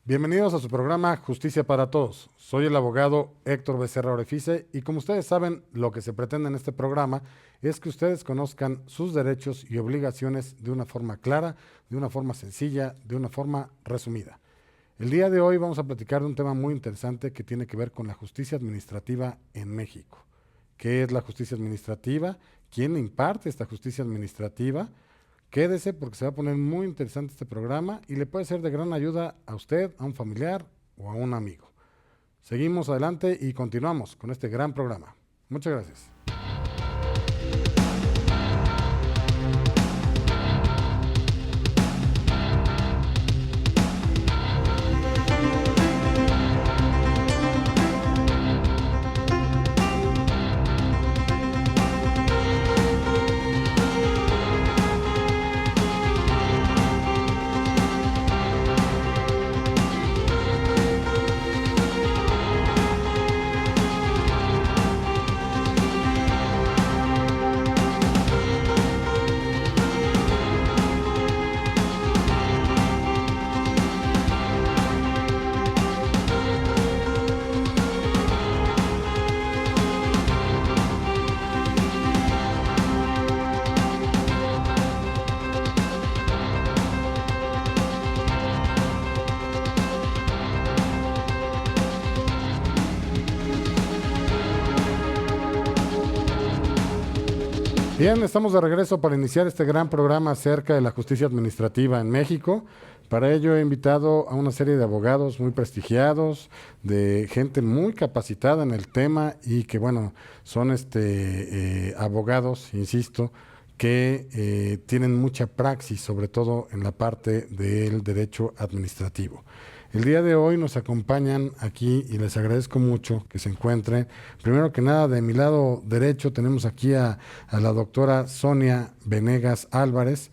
Bienvenidos a su programa Justicia para Todos. Soy el abogado Héctor Becerra Orefice y como ustedes saben, lo que se pretende en este programa es que ustedes conozcan sus derechos y obligaciones de una forma clara, de una forma sencilla, de una forma resumida. El día de hoy vamos a platicar de un tema muy interesante que tiene que ver con la justicia administrativa en México. ¿Qué es la justicia administrativa? ¿Quién imparte esta justicia administrativa? Quédese porque se va a poner muy interesante este programa y le puede ser de gran ayuda a usted, a un familiar o a un amigo. Seguimos adelante y continuamos con este gran programa. Muchas gracias. Bien, estamos de regreso para iniciar este gran programa acerca de la justicia administrativa en México. Para ello he invitado a una serie de abogados muy prestigiados, de gente muy capacitada en el tema y que, bueno, son abogados, insisto, que tienen mucha praxis, sobre todo en la parte del derecho administrativo. El día de hoy nos acompañan aquí y les agradezco mucho que se encuentren. Primero que nada, de mi lado derecho tenemos aquí a la doctora Sonia Venegas Álvarez.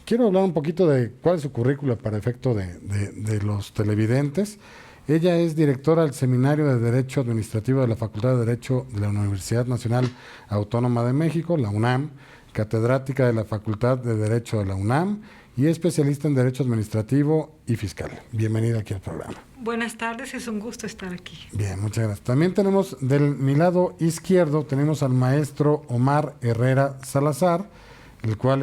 Quiero hablar un poquito de cuál es su currícula para efecto de los televidentes. Ella es directora del Seminario de Derecho Administrativo de la Facultad de Derecho de la Universidad Nacional Autónoma de México, la UNAM, catedrática de la Facultad de Derecho de la UNAM, y especialista en Derecho Administrativo y Fiscal. Bienvenida aquí al programa. Buenas tardes, es un gusto estar aquí. Bien, muchas gracias. También tenemos mi lado izquierdo, tenemos al maestro Omar Herrera Salazar, el cual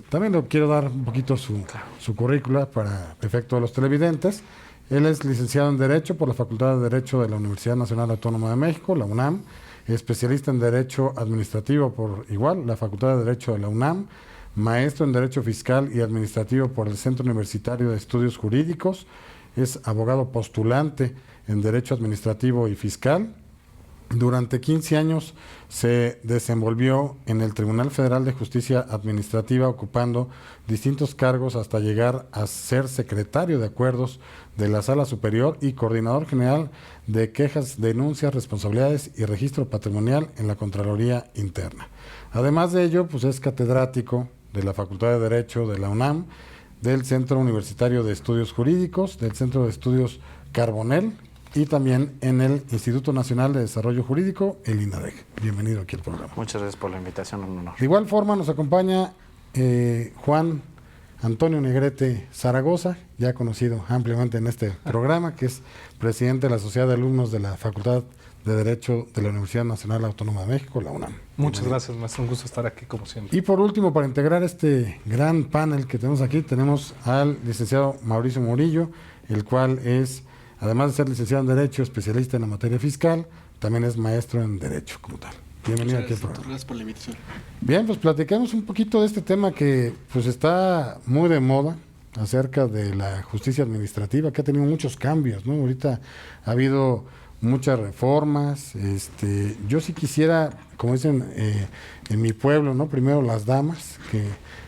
también le quiero dar un poquito su currícula para efecto de los televidentes. Él es licenciado en Derecho por la Facultad de Derecho de la Universidad Nacional Autónoma de México, la UNAM, especialista en Derecho Administrativo por igual, la Facultad de Derecho de la UNAM, maestro en Derecho Fiscal y Administrativo por el Centro Universitario de Estudios Jurídicos, es abogado postulante en Derecho Administrativo y Fiscal. Durante 15 años se desenvolvió en el Tribunal Federal de Justicia Administrativa, ocupando distintos cargos hasta llegar a ser secretario de acuerdos de la Sala Superior y coordinador general de quejas, denuncias, responsabilidades y registro patrimonial en la Contraloría Interna. Además de ello, pues es catedrático de la Facultad de Derecho de la UNAM, del Centro Universitario de Estudios Jurídicos, del Centro de Estudios Carbonell y también en el Instituto Nacional de Desarrollo Jurídico, el INADEG. Bienvenido aquí al programa. Muchas gracias por la invitación, un honor. De igual forma nos acompaña Juan Antonio Negrete Zaragoza, ya conocido ampliamente en este programa, que es presidente de la Sociedad de Alumnos de la Facultad de Derecho de la Universidad Nacional Autónoma de México, la UNAM. Muchas gracias, maestro. Un gusto estar aquí como siempre. Y por último, para integrar este gran panel que tenemos aquí, tenemos al licenciado Mauricio Murillo, el cual es, además de ser licenciado en Derecho, especialista en la materia fiscal, también es maestro en Derecho como tal. Bienvenido aquí al programa. Gracias por la invitación. Bien, pues platicamos un poquito de este tema que pues está muy de moda, acerca de la justicia administrativa, que ha tenido muchos cambios, ¿no? Ahorita ha habido muchas reformas. Yo sí quisiera, como dicen en mi pueblo, ¿no? Primero las damas, que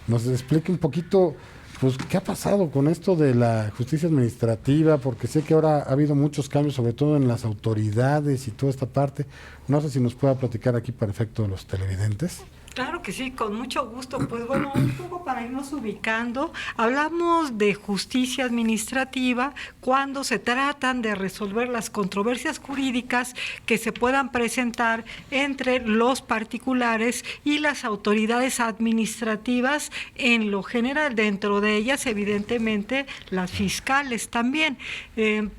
nos explique un poquito, pues, qué ha pasado con esto de la justicia administrativa, porque sé que ahora ha habido muchos cambios, sobre todo en las autoridades y toda esta parte. No sé si nos pueda platicar aquí para efecto de los televidentes. Claro que sí, con mucho gusto. Pues bueno, un poco para irnos ubicando, hablamos de justicia administrativa cuando se tratan de resolver las controversias jurídicas que se puedan presentar entre los particulares y las autoridades administrativas en lo general, dentro de ellas evidentemente las fiscales también.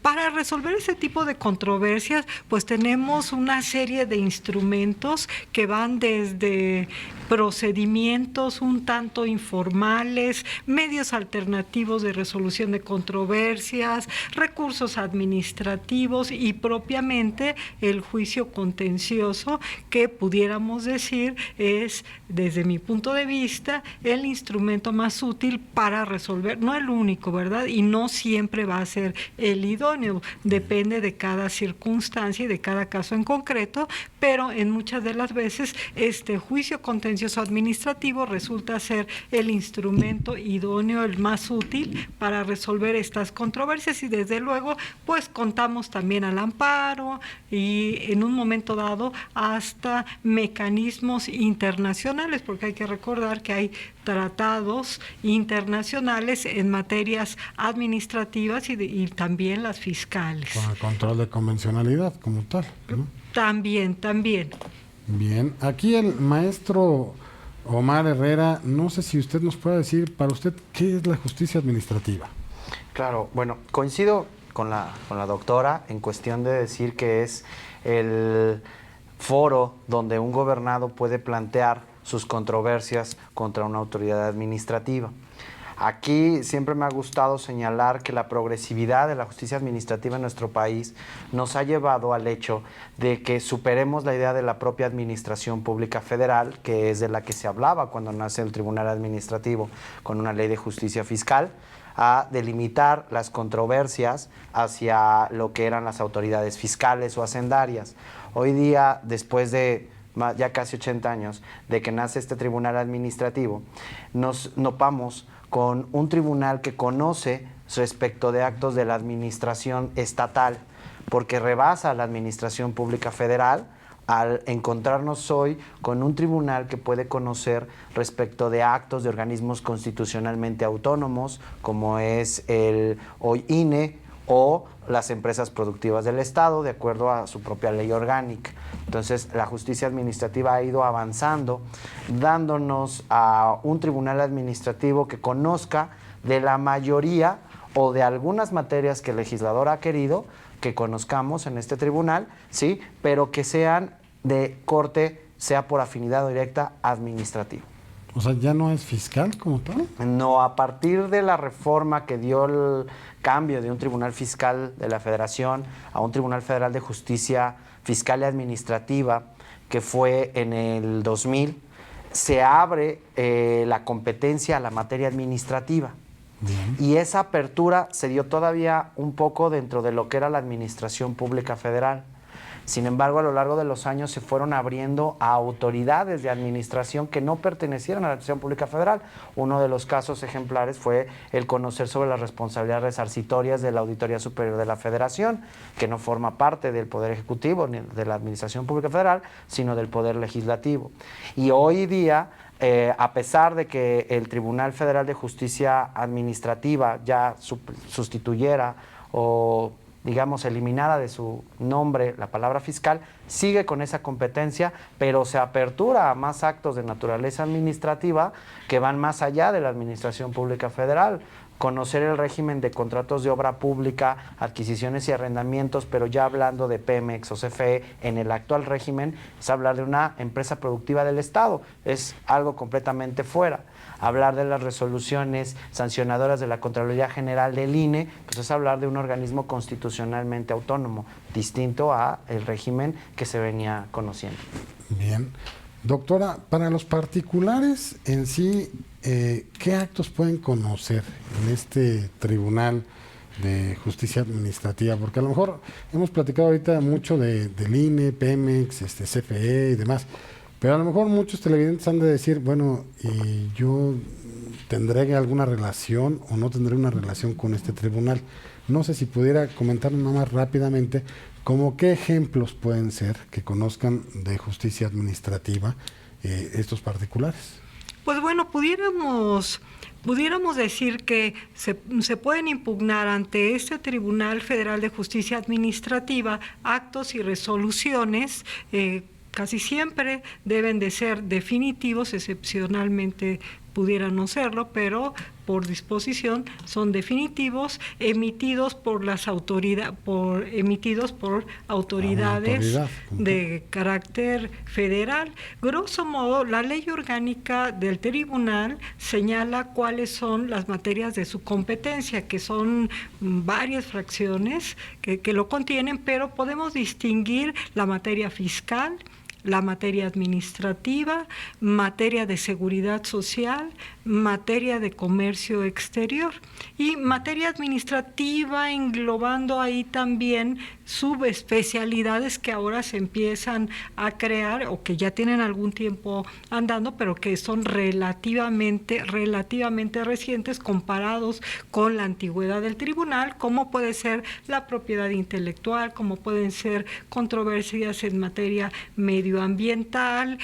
Para resolver ese tipo de controversias, pues tenemos una serie de instrumentos que van desde procedimientos un tanto informales, medios alternativos de resolución de controversias, recursos administrativos y propiamente el juicio contencioso, que pudiéramos decir es, desde mi punto de vista, el instrumento más útil para resolver, no el único, ¿verdad? Y no siempre va a ser el idóneo, depende de cada circunstancia y de cada caso en concreto, pero en muchas de las veces este juicio contencioso administrativo resulta ser el instrumento idóneo, el más útil para resolver estas controversias, y desde luego pues contamos también al amparo y en un momento dado hasta mecanismos internacionales, porque hay que recordar que hay tratados internacionales en materias administrativas y también las fiscales. Con el control de convencionalidad como tal, ¿no? También. Bien, aquí el maestro Omar Herrera, no sé si usted nos puede decir, para usted, ¿qué es la justicia administrativa? Claro, bueno, coincido con la doctora en cuestión de decir que es el foro donde un gobernado puede plantear sus controversias contra una autoridad administrativa. Aquí siempre me ha gustado señalar que la progresividad de la justicia administrativa en nuestro país nos ha llevado al hecho de que superemos la idea de la propia administración pública federal, que es de la que se hablaba cuando nace el Tribunal Administrativo con una ley de justicia fiscal, a delimitar las controversias hacia lo que eran las autoridades fiscales o hacendarias. Hoy día, después de ya casi 80 años de que nace este Tribunal Administrativo, nos topamos con un tribunal que conoce respecto de actos de la administración estatal, porque rebasa la administración pública federal al encontrarnos hoy con un tribunal que puede conocer respecto de actos de organismos constitucionalmente autónomos, como es el hoy INE o las empresas productivas del Estado, de acuerdo a su propia ley orgánica. Entonces, la justicia administrativa ha ido avanzando, dándonos a un tribunal administrativo que conozca de la mayoría o de algunas materias que el legislador ha querido que conozcamos en este tribunal, sí, pero que sean de corte, sea por afinidad directa, administrativo. O sea, ¿ya no es fiscal como tal? No, a partir de la reforma que dio el cambio de un tribunal fiscal de la Federación a un Tribunal Federal de Justicia Fiscal y Administrativa, que fue en el 2000, se abre la competencia a la materia administrativa. Bien. Y esa apertura se dio todavía un poco dentro de lo que era la administración pública federal. Sin embargo, a lo largo de los años se fueron abriendo a autoridades de administración que no pertenecieran a la administración pública federal. Uno de los casos ejemplares fue el conocer sobre las responsabilidades resarcitorias de la Auditoría Superior de la Federación, que no forma parte del Poder Ejecutivo ni de la Administración Pública Federal, sino del Poder Legislativo. Y hoy día, a pesar de que el Tribunal Federal de Justicia Administrativa ya sustituyera o digamos, eliminada de su nombre la palabra fiscal, sigue con esa competencia, pero se apertura a más actos de naturaleza administrativa que van más allá de la Administración Pública Federal. Conocer el régimen de contratos de obra pública, adquisiciones y arrendamientos, pero ya hablando de Pemex o CFE, en el actual régimen, es hablar de una empresa productiva del Estado, es algo completamente fuera. Hablar de las resoluciones sancionadoras de la Contraloría General del INE, pues es hablar de un organismo constitucionalmente autónomo, distinto a el régimen que se venía conociendo. Bien. Doctora, para los particulares en sí, ¿qué actos pueden conocer en este Tribunal de Justicia Administrativa? Porque a lo mejor hemos platicado ahorita mucho del INE, Pemex, CFE y demás, pero a lo mejor muchos televidentes han de decir, bueno, yo tendré alguna relación o no tendré una relación con este tribunal. No sé si pudiera comentar nada más rápidamente, como qué ejemplos pueden ser que conozcan de justicia administrativa estos particulares. Pues bueno, pudiéramos decir que se pueden impugnar ante este Tribunal Federal de Justicia Administrativa actos y resoluciones. Casi siempre deben de ser definitivos, excepcionalmente pudieran no serlo, pero por disposición son definitivos, emitidos por autoridades de carácter federal. Grosso modo, la ley orgánica del tribunal señala cuáles son las materias de su competencia, que son varias fracciones que lo contienen, pero podemos distinguir la materia fiscal, la materia administrativa, materia de seguridad social, materia de comercio exterior y materia administrativa, englobando ahí también subespecialidades que ahora se empiezan a crear o que ya tienen algún tiempo andando, pero que son relativamente recientes comparados con la antigüedad del tribunal, como puede ser la propiedad intelectual, como pueden ser controversias en materia medioambiental,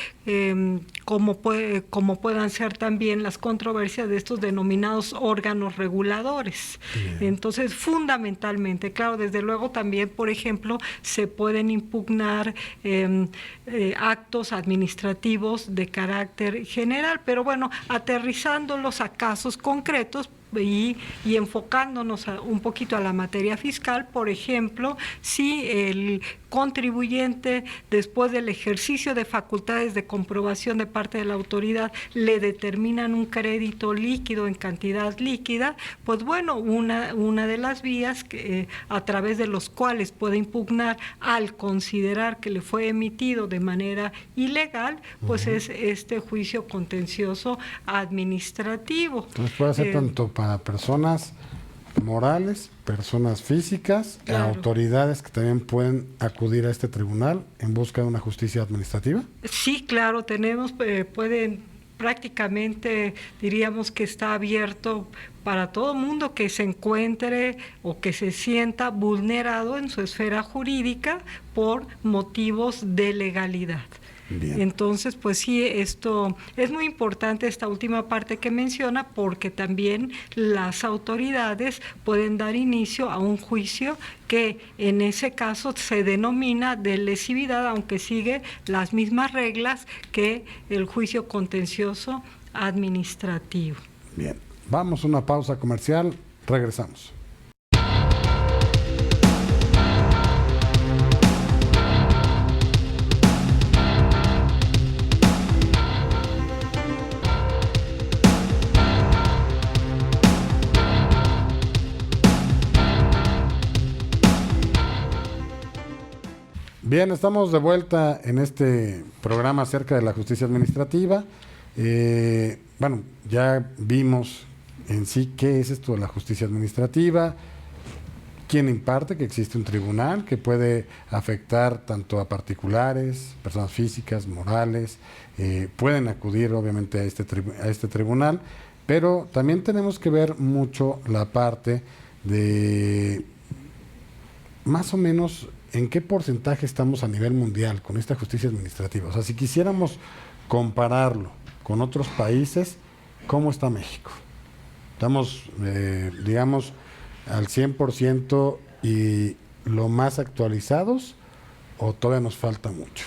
como puedan ser también las controversias de estos denominados órganos reguladores. Bien. Entonces, fundamentalmente, claro, desde luego también, por ejemplo, se pueden impugnar actos administrativos de carácter general, pero bueno, aterrizándolos a casos concretos, y enfocándonos un poquito a la materia fiscal, por ejemplo, si el contribuyente, después del ejercicio de facultades de comprobación de parte de la autoridad, le determinan un crédito líquido en cantidad líquida, pues bueno, una de las vías a través de los cuales puede impugnar al considerar que le fue emitido de manera ilegal, pues es este juicio contencioso administrativo. Entonces puede ser tanto para personas morales, personas físicas, claro, y autoridades que también pueden acudir a este tribunal en busca de una justicia administrativa. Sí, claro, pueden prácticamente, diríamos que está abierto para todo mundo que se encuentre o que se sienta vulnerado en su esfera jurídica por motivos de legalidad. Bien. Entonces, pues sí, esto es muy importante, esta última parte que menciona, porque también las autoridades pueden dar inicio a un juicio que en ese caso se denomina de lesividad, aunque sigue las mismas reglas que el juicio contencioso administrativo. Bien, vamos a una pausa comercial, regresamos. Bien, estamos de vuelta en este programa acerca de la justicia administrativa. Bueno, ya vimos en sí qué es esto de la justicia administrativa, quién imparte, que existe un tribunal que puede afectar tanto a particulares, personas físicas, morales, pueden acudir obviamente a este tribunal, pero también tenemos que ver mucho la parte de más o menos en qué porcentaje estamos a nivel mundial con esta justicia administrativa. O sea, si quisiéramos compararlo con otros países, ¿cómo está México? ¿Estamos, digamos, al 100% y lo más actualizados o todavía nos falta mucho?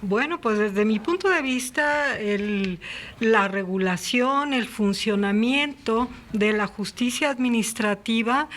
Bueno, pues desde mi punto de vista, la regulación, el funcionamiento de la justicia administrativa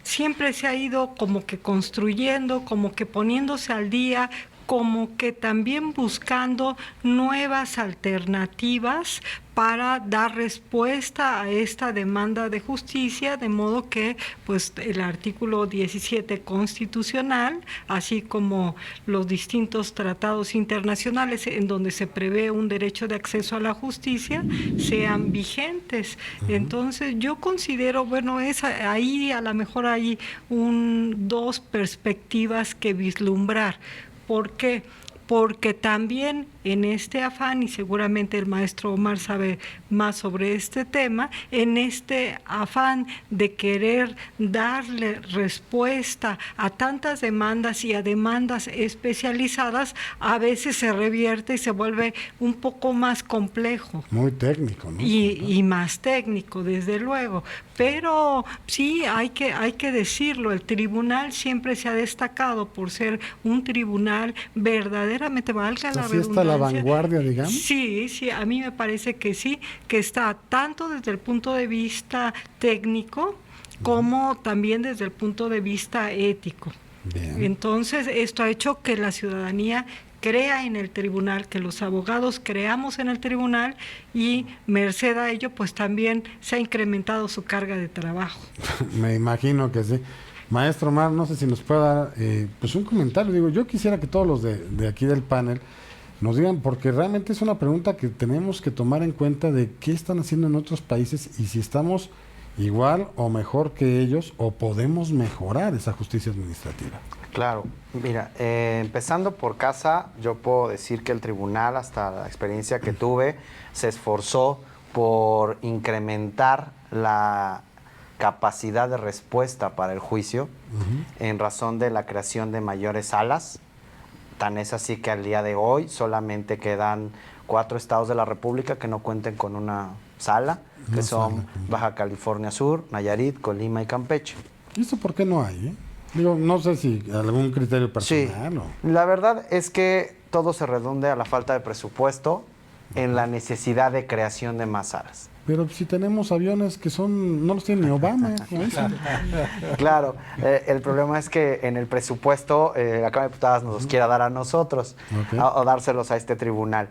siempre se ha ido como que construyendo, como que poniéndose al día, como que también buscando nuevas alternativas para dar respuesta a esta demanda de justicia, de modo que pues el artículo 17 constitucional, así como los distintos tratados internacionales en donde se prevé un derecho de acceso a la justicia, sean vigentes. Entonces yo considero, bueno, ahí a lo mejor hay dos perspectivas que vislumbrar. ¿Por qué? porque también en este afán, y seguramente el maestro Omar sabe más sobre este tema, en este afán de querer darle respuesta a tantas demandas y a demandas especializadas, a veces se revierte y se vuelve un poco más complejo. Muy técnico, ¿no? Y más técnico, desde luego. Pero sí, hay que decirlo, el tribunal siempre se ha destacado por ser un tribunal verdaderamente, valga la Así redundancia. está la vanguardia, digamos. Sí, sí, a mí me parece que sí, que está tanto desde el punto de vista técnico como también desde el punto de vista ético. Bien. Entonces, esto ha hecho que la ciudadanía crea en el tribunal, que los abogados creamos en el tribunal, y merced a ello, pues también se ha incrementado su carga de trabajo. Me imagino que sí. Maestro Omar, no sé si nos puede dar pues un comentario. Digo, yo quisiera que todos los de aquí del panel nos digan, porque realmente es una pregunta que tenemos que tomar en cuenta de qué están haciendo en otros países y si estamos igual o mejor que ellos o podemos mejorar esa justicia administrativa. Claro, mira, empezando por casa, yo puedo decir que el tribunal, hasta la experiencia que tuve, se esforzó por incrementar la capacidad de respuesta para el juicio en razón de la creación de mayores salas. Tan es así que al día de hoy solamente quedan 4 estados de la República que no cuenten con una sala, que son Baja California Sur, Nayarit, Colima y Campeche. ¿Y eso por qué no hay? Digo, no sé si algún criterio personal. Sí, o... la verdad es que todo se redunde a la falta de presupuesto en la necesidad de creación de más salas. Pero si tenemos aviones que no los tiene ni Obama. ¿No? Claro, el problema es que en el presupuesto, la Cámara de Diputados nos los quiera dar a nosotros, o dárselos a este tribunal.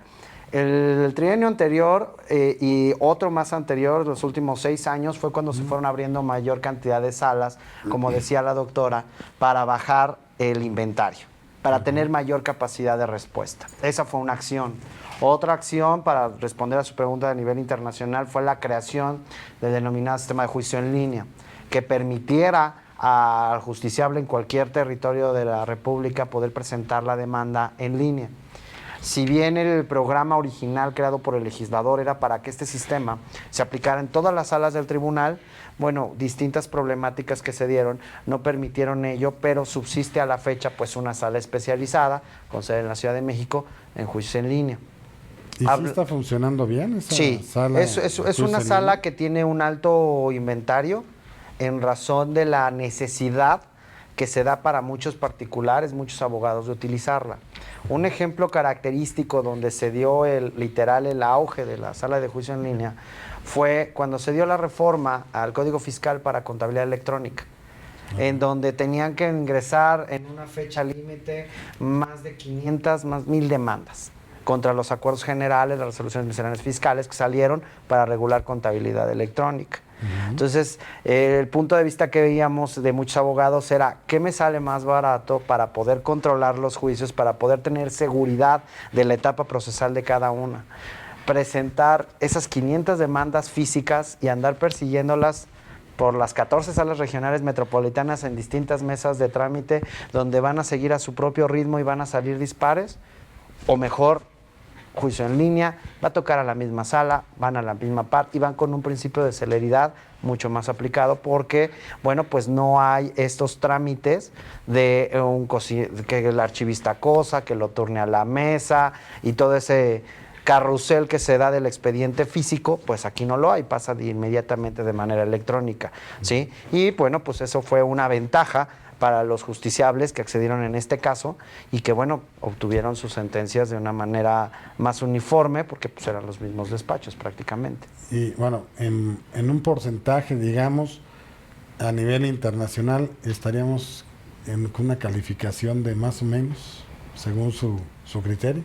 El trienio anterior y otro más anterior, los últimos 6 años, fue cuando se fueron abriendo mayor cantidad de salas, como decía la doctora, para bajar el inventario, para tener mayor capacidad de respuesta. Esa fue una acción. Otra acción, para responder a su pregunta a nivel internacional, fue la creación del denominado sistema de juicio en línea, que permitiera al justiciable en cualquier territorio de la República poder presentar la demanda en línea. Si bien el programa original creado por el legislador era para que este sistema se aplicara en todas las salas del tribunal, bueno, distintas problemáticas que se dieron no permitieron ello, pero subsiste a la fecha pues una sala especializada con sede en la Ciudad de México en juicios en línea. ¿Y sí está funcionando bien esa sala? Sí, es una sala que tiene un alto inventario en razón de la necesidad que se da para muchos particulares, muchos abogados, de utilizarla. Un ejemplo característico donde se dio el auge de la sala de juicio en línea fue cuando se dio la reforma al Código Fiscal para contabilidad electrónica, en donde tenían que ingresar en una fecha límite más de 500, más 1000 demandas contra los acuerdos generales, las resoluciones misceláneas fiscales que salieron para regular contabilidad electrónica. Entonces, el punto de vista que veíamos de muchos abogados era, ¿qué me sale más barato para poder controlar los juicios, para poder tener seguridad de la etapa procesal de cada una? Presentar esas 500 demandas físicas y andar persiguiéndolas por las 14 salas regionales metropolitanas en distintas mesas de trámite, donde van a seguir a su propio ritmo y van a salir dispares, o mejor, juicio en línea, va a tocar a la misma sala, van a la misma parte y van con un principio de celeridad mucho más aplicado porque, bueno, pues no hay estos trámites de que el archivista cosa, que lo turne a la mesa y todo ese carrusel que se da del expediente físico, pues aquí no lo hay, pasa inmediatamente de manera electrónica, ¿sí? Y bueno, pues eso fue una ventaja para los justiciables que accedieron en este caso y que, bueno, obtuvieron sus sentencias de una manera más uniforme porque pues eran los mismos despachos prácticamente. Y bueno, en un porcentaje, digamos, a nivel internacional, estaríamos con una calificación de más o menos, según su criterio.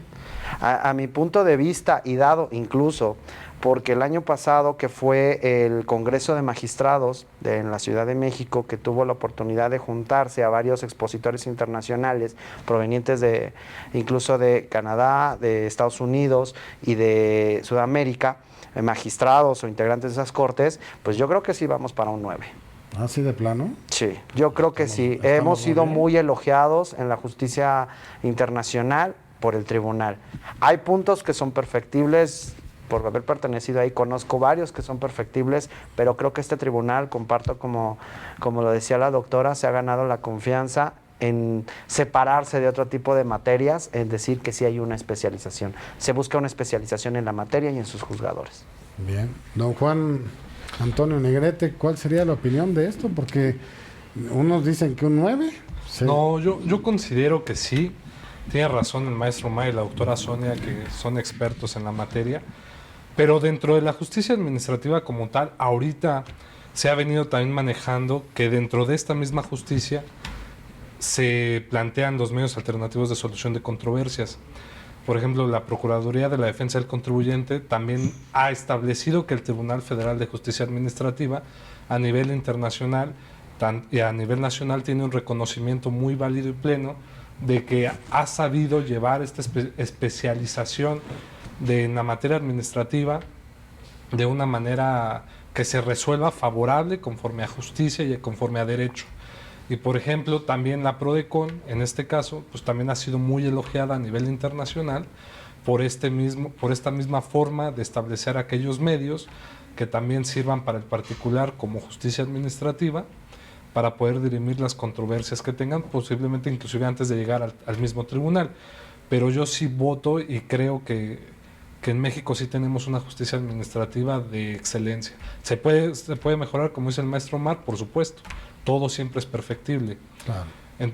A mi punto de vista, y dado incluso porque el año pasado, que fue el Congreso de Magistrados en la Ciudad de México, que tuvo la oportunidad de juntarse a varios expositores internacionales provenientes incluso de Canadá, de Estados Unidos y de Sudamérica, magistrados o integrantes de esas cortes, pues yo creo que sí vamos para un 9. ¿Así de plano? Sí, yo creo que sí. Hemos sido muy elogiados en la justicia internacional por el tribunal. Hay puntos que son perfectibles, por haber pertenecido ahí, conozco varios que son perfectibles, pero creo que este tribunal, comparto como lo decía la doctora, se ha ganado la confianza en separarse de otro tipo de materias, en decir que sí hay una especialización. Se busca una especialización en la materia y en sus juzgadores. Bien. Don Juan Antonio Negrete, ¿cuál sería la opinión de esto? Porque unos dicen que un 9. Sí. No, yo considero que sí. Tiene razón el maestro Omar y la doctora Sonia, que son expertos en la materia. Pero dentro de la justicia administrativa como tal, ahorita se ha venido también manejando que dentro de esta misma justicia se plantean los medios alternativos de solución de controversias. Por ejemplo, la Procuraduría de la Defensa del Contribuyente también ha establecido que el Tribunal Federal de Justicia Administrativa a nivel internacional y a nivel nacional tiene un reconocimiento muy válido y pleno de que ha sabido llevar esta especialización en la materia administrativa de una manera que se resuelva favorable conforme a justicia y conforme a derecho. Y por ejemplo, también la PRODECON, en este caso, pues también ha sido muy elogiada a nivel internacional por esta misma forma de establecer aquellos medios que también sirvan para el particular como justicia administrativa, para poder dirimir las controversias que tengan, posiblemente inclusive antes de llegar al mismo tribunal. Pero yo sí voto y creo que en México sí tenemos una justicia administrativa de excelencia. Se puede mejorar, como dice el maestro Omar, por supuesto. Todo siempre es perfectible. Claro.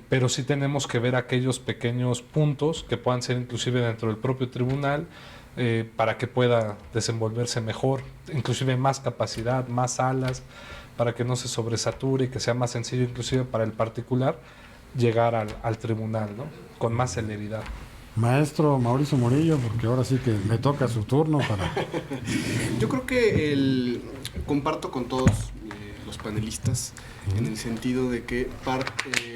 Pero sí tenemos que ver aquellos pequeños puntos que puedan ser inclusive dentro del propio tribunal para que pueda desenvolverse mejor, inclusive más capacidad, más salas, para que no se sobresature y que sea más sencillo inclusive para el particular llegar al tribunal, ¿no? Con más celeridad. Maestro Mauricio Murillo, porque ahora sí que me toca su turno para... Yo creo que comparto con todos los panelistas en el sentido de que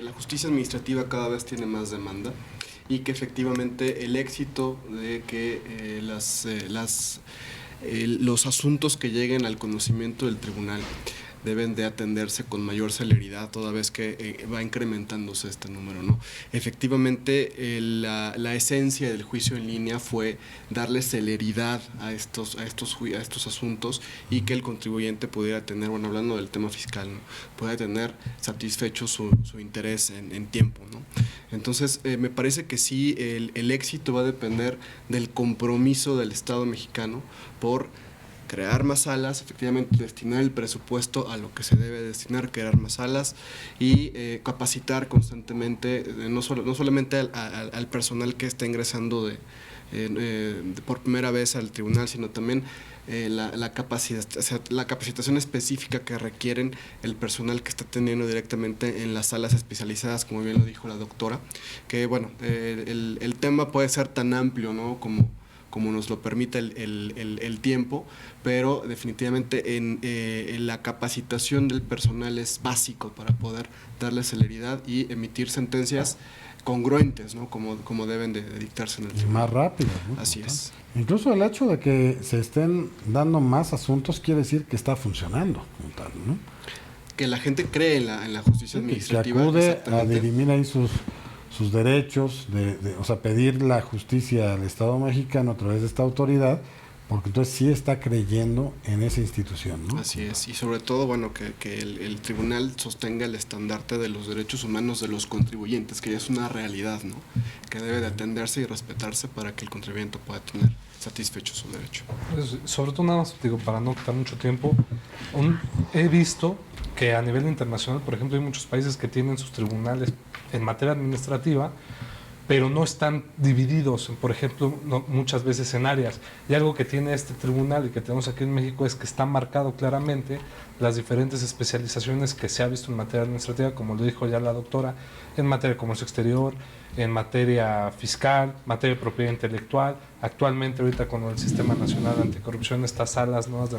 la justicia administrativa cada vez tiene más demanda y que efectivamente el éxito de que los asuntos que lleguen al conocimiento del tribunal deben de atenderse con mayor celeridad toda vez que va incrementándose este número, ¿no? Efectivamente, la esencia del juicio en línea fue darle celeridad a estos asuntos y que el contribuyente pudiera tener, bueno, hablando del tema fiscal, ¿no? Pudiera tener satisfecho su interés en tiempo, ¿no? Entonces, me parece que sí, el éxito va a depender del compromiso del Estado mexicano por crear más salas, efectivamente destinar el presupuesto a lo que se debe destinar, crear más salas y capacitar constantemente, no solamente al personal que está ingresando por primera vez al tribunal, sino también la capacitación específica que requieren el personal que está teniendo directamente en las salas especializadas, como bien lo dijo la doctora, que bueno, el tema puede ser tan amplio, ¿no?, como nos lo permite el tiempo, pero definitivamente en la capacitación del personal es básico para poder darle celeridad y emitir sentencias congruentes, ¿no?, como deben de dictarse en el tribunal. Más rápido, ¿no? Así es. Incluso el hecho de que se estén dando más asuntos quiere decir que está funcionando como tal, ¿no? Que la gente cree en la justicia administrativa. Que acude a dirimir ahí sus derechos, o sea, pedir la justicia al Estado mexicano a través de esta autoridad, porque entonces sí está creyendo en esa institución, ¿no? Así es, y sobre todo, bueno, que el tribunal sostenga el estandarte de los derechos humanos de los contribuyentes, que ya es una realidad, ¿no?, que debe de atenderse y respetarse para que el contribuyente pueda tener satisfecho su derecho. Pues, sobre todo, nada más, digo, para no quitar mucho tiempo, he visto que a nivel internacional, por ejemplo, hay muchos países que tienen sus tribunales en materia administrativa, pero no están divididos, por ejemplo, muchas veces en áreas. Y algo que tiene este tribunal y que tenemos aquí en México es que está marcado claramente las diferentes especializaciones que se ha visto en materia administrativa, como lo dijo ya la doctora, en materia de comercio exterior, en materia fiscal, materia de propiedad intelectual. Actualmente, ahorita con el Sistema Nacional Anticorrupción, estas salas nuevas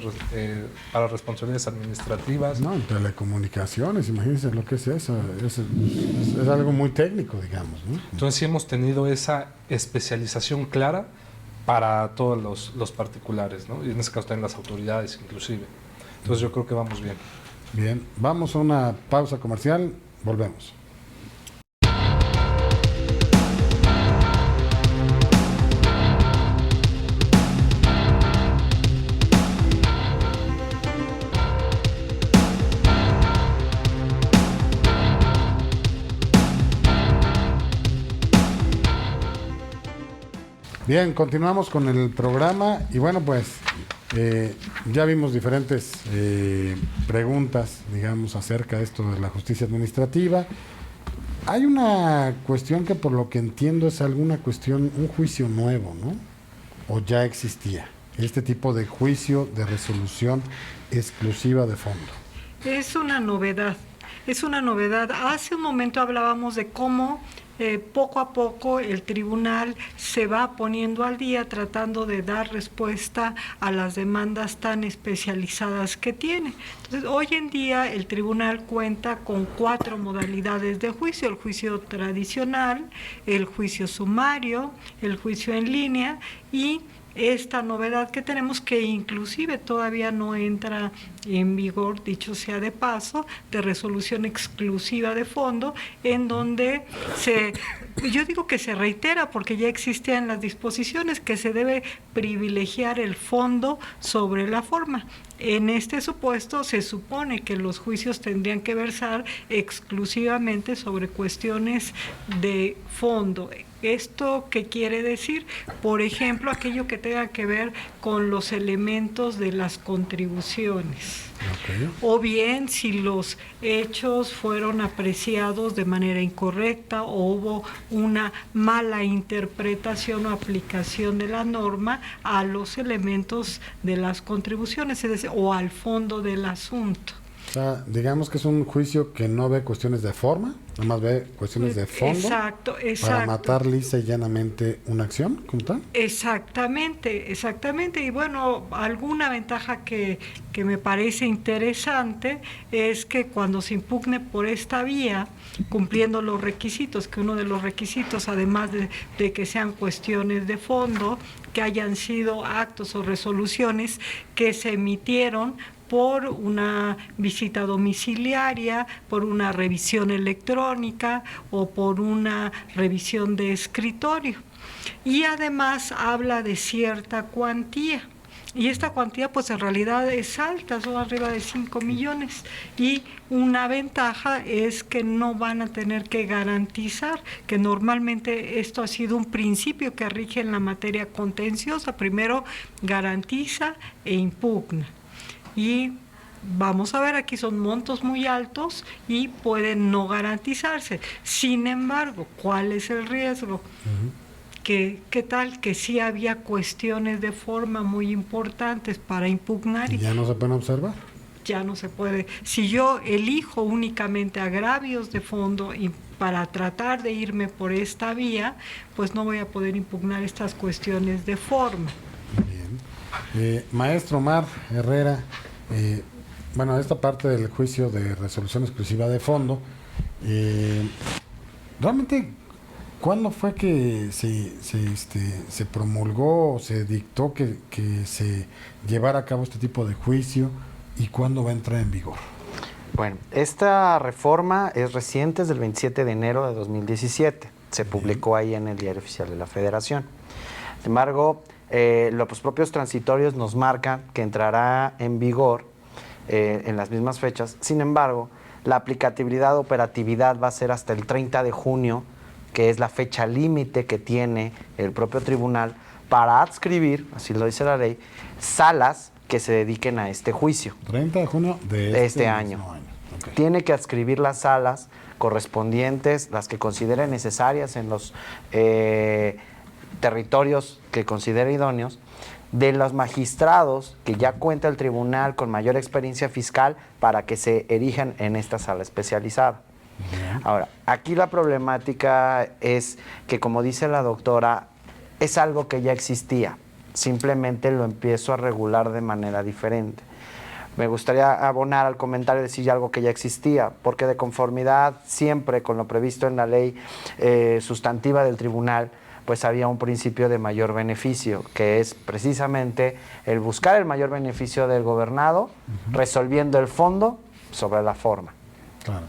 para responsabilidades administrativas. No, en telecomunicaciones, imagínense lo que es eso. Es algo muy técnico, digamos, ¿no? Entonces sí hemos tenido esa especialización clara para todos los particulares, ¿no? Y en este caso también las autoridades inclusive. Entonces yo creo que vamos bien. Bien, vamos a una pausa comercial, volvemos. Bien, continuamos con el programa y bueno, pues ya vimos diferentes preguntas, digamos, acerca de esto de la justicia administrativa. Hay una cuestión que por lo que entiendo es alguna cuestión, un juicio nuevo, ¿no? ¿O ya existía este tipo de juicio de resolución exclusiva de fondo? Es una novedad, es una novedad. Hace un momento hablábamos de cómo poco a poco el tribunal se va poniendo al día tratando de dar respuesta a las demandas tan especializadas que tiene. Entonces, hoy en día el tribunal cuenta con 4 modalidades de juicio: el juicio tradicional, el juicio sumario, el juicio en línea y esta novedad que tenemos, que inclusive todavía no entra en vigor, dicho sea de paso, de resolución exclusiva de fondo, en donde yo digo que se reitera porque ya existían las disposiciones que se debe privilegiar el fondo sobre la forma. En este supuesto se supone que los juicios tendrían que versar exclusivamente sobre cuestiones de fondo. ¿Esto qué quiere decir? Por ejemplo, aquello que tenga que ver con los elementos de las contribuciones. Okay. O bien si los hechos fueron apreciados de manera incorrecta o hubo una mala interpretación o aplicación de la norma a los elementos de las contribuciones, es decir, o al fondo del asunto. O sea, digamos que es un juicio que no ve cuestiones de forma, nada más ve cuestiones de fondo. Exacto. Para matar lisa y llanamente una acción, ¿cómo está? Exactamente. Y bueno, alguna ventaja que me parece interesante es que cuando se impugne por esta vía, cumpliendo los requisitos, que uno de los requisitos, además de que sean cuestiones de fondo, que hayan sido actos o resoluciones que se emitieron por una visita domiciliaria, por una revisión electrónica o por una revisión de escritorio. Y además habla de cierta cuantía. Y esta cuantía pues en realidad es alta, son arriba de 5 millones. Y una ventaja es que no van a tener que garantizar, que normalmente esto ha sido un principio que rige en la materia contenciosa. Primero garantiza e impugna. Y vamos a ver, aquí son montos muy altos y pueden no garantizarse. Sin embargo, ¿cuál es el riesgo? ¿Qué tal que sí había cuestiones de forma muy importantes para impugnar? ¿Y ya no se pueden observar? Ya no se puede. Si yo elijo únicamente agravios de fondo y para tratar de irme por esta vía, pues no voy a poder impugnar estas cuestiones de forma. Bien. Maestro Omar Herrera, bueno, esta parte del juicio de resolución exclusiva de fondo, realmente, ¿cuándo fue que se promulgó o se dictó que se llevara a cabo este tipo de juicio y cuándo va a entrar en vigor? Bueno, esta reforma es reciente, es del 27 de enero de 2017. Se publicó ahí en el Diario Oficial de la Federación. Sin embargo, los propios transitorios nos marcan que entrará en vigor en las mismas fechas. Sin embargo, la aplicabilidad, operatividad va a ser hasta el 30 de junio, que es la fecha límite que tiene el propio tribunal para adscribir, así lo dice la ley, salas que se dediquen a este juicio. 30 de junio de este año. Okay. Tiene que adscribir las salas correspondientes, las que considere necesarias en los territorios que considere idóneos, de los magistrados que ya cuenta el tribunal con mayor experiencia fiscal para que se erijan en esta sala especializada. Ahora, aquí la problemática es que, como dice la doctora, es algo que ya existía, simplemente lo empiezo a regular de manera diferente. Me gustaría abonar al comentario de decir algo que ya existía, porque de conformidad siempre con lo previsto en la ley sustantiva del tribunal, pues había un principio de mayor beneficio, que es precisamente el buscar el mayor beneficio del gobernado, resolviendo el fondo sobre la forma. Claro.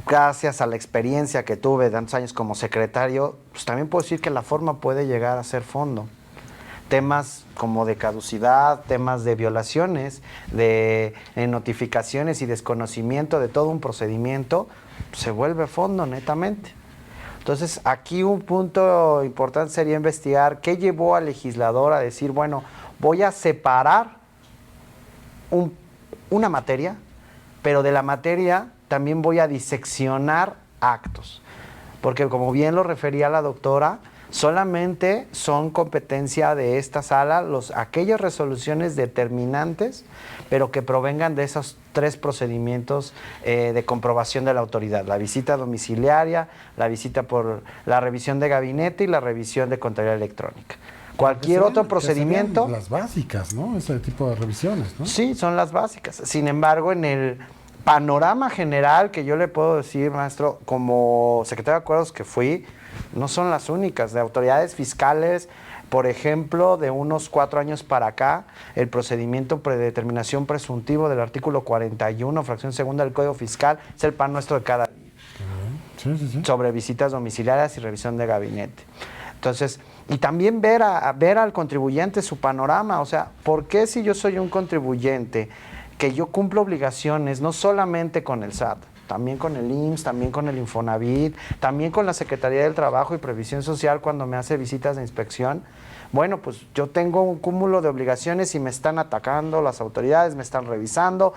Gracias a la experiencia que tuve de tantos años como secretario, pues también puedo decir que la forma puede llegar a ser fondo. Temas como de caducidad, temas de violaciones, de notificaciones y desconocimiento de todo un procedimiento, se vuelve fondo netamente. Entonces, aquí un punto importante sería investigar qué llevó al legislador a decir, bueno, voy a separar una materia, pero de la materia también voy a diseccionar actos. Porque como bien lo refería la doctora, solamente son competencia de esta sala aquellas resoluciones determinantes, pero que provengan de esos 3 procedimientos de comprobación de la autoridad: la visita domiciliaria, la visita por la revisión de gabinete y la revisión de contabilidad electrónica. Cualquier otro procedimiento... Las básicas, ¿no? Ese tipo de revisiones, ¿no? Sí, son las básicas. Sin embargo, en el panorama general que yo le puedo decir, maestro, como secretario de Acuerdos que fui, no son las únicas. De autoridades fiscales, por ejemplo, de unos 4 años para acá, el procedimiento predeterminación presuntivo del artículo 41, fracción segunda del Código Fiscal, es el pan nuestro de cada día. Sí. Sobre visitas domiciliarias y revisión de gabinete. Entonces, y también ver al contribuyente su panorama. O sea, ¿por qué si yo soy un contribuyente que yo cumplo obligaciones no solamente con el SAT, también con el IMSS, también con el Infonavit, también con la Secretaría del Trabajo y Previsión Social cuando me hace visitas de inspección? Bueno, pues yo tengo un cúmulo de obligaciones y me están atacando las autoridades, me están revisando,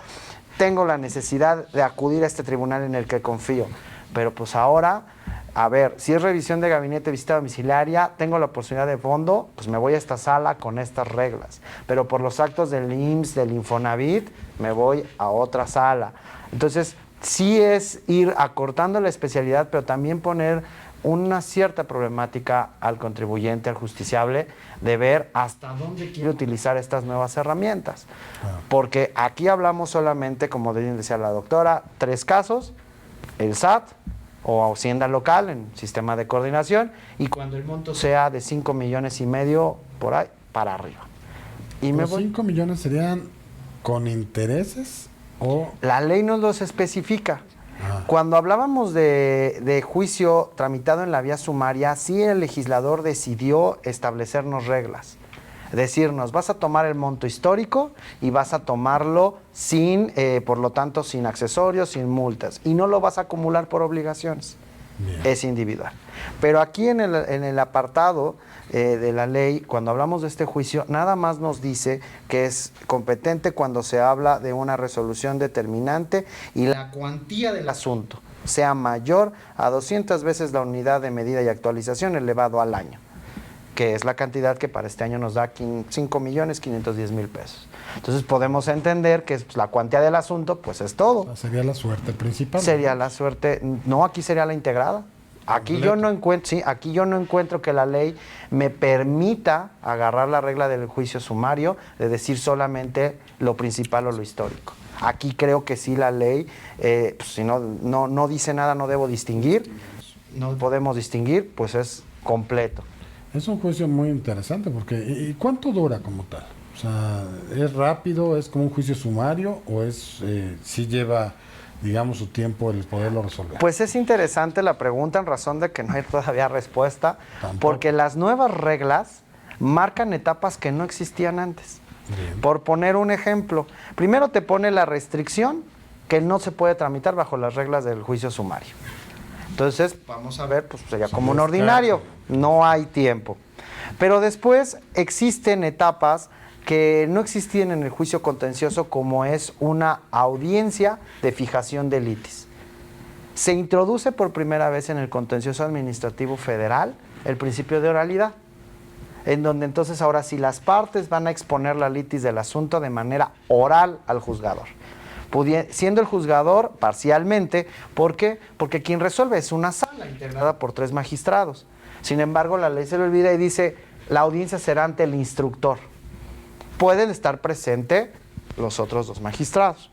tengo la necesidad de acudir a este tribunal en el que confío. Pero pues ahora, a ver, si es revisión de gabinete, visita domiciliaria, tengo la oportunidad de fondo, pues me voy a esta sala con estas reglas. Pero por los actos del IMSS, del Infonavit, me voy a otra sala. Entonces, sí es ir acortando la especialidad, pero también poner una cierta problemática al contribuyente, al justiciable, de ver hasta dónde quiere utilizar estas nuevas herramientas. Porque aquí hablamos solamente, como decía la doctora, 3 casos: el SAT o Hacienda local en sistema de coordinación, y cuando el monto sea de 5,5 millones por ahí para arriba. Y ¿Los 5 millones serían con intereses o...? La ley nos los especifica. Cuando hablábamos de juicio tramitado en la vía sumaria, sí el legislador decidió establecernos reglas. Decirnos, vas a tomar el monto histórico y vas a tomarlo sin, por lo tanto, sin accesorios, sin multas. Y no lo vas a acumular por obligaciones. Bien. Es individual. Pero aquí en el apartado de la ley, cuando hablamos de este juicio, nada más nos dice que es competente cuando se habla de una resolución determinante y la cuantía del asunto sea mayor a 200 veces la unidad de medida y actualización elevado al año, que es la cantidad que para este año nos da 5,510,000 pesos. Entonces podemos entender que la cuantía del asunto, pues es todo. O sea, sería la suerte principal. Sería la suerte, no, aquí sería la integrada. Aquí yo no encuentro que la ley me permita agarrar la regla del juicio sumario de decir solamente lo principal o lo histórico. Aquí creo que sí la ley, pues si no dice nada, no debo distinguir, no podemos distinguir, pues es completo. Es un juicio muy interesante porque ¿y cuánto dura como tal? O sea, ¿es rápido, es como un juicio sumario o sí lleva, digamos, su tiempo el poderlo resolver? Pues es interesante la pregunta en razón de que no hay todavía respuesta, porque las nuevas reglas marcan etapas que no existían antes. Bien. Por poner un ejemplo, primero te pone la restricción que no se puede tramitar bajo las reglas del juicio sumario. Entonces, vamos a ver, pues sería como un ordinario, no hay tiempo. Pero después existen etapas que no existían en el juicio contencioso, como es una audiencia de fijación de litis. Se introduce por primera vez en el contencioso administrativo federal el principio de oralidad, en donde entonces ahora sí las partes van a exponer la litis del asunto de manera oral al juzgador. Siendo el juzgador parcialmente, ¿por qué? Porque quien resuelve es una sala integrada por 3 magistrados. Sin embargo, la ley se le olvida y dice, la audiencia será ante el instructor. Pueden estar presentes los otros 2 magistrados,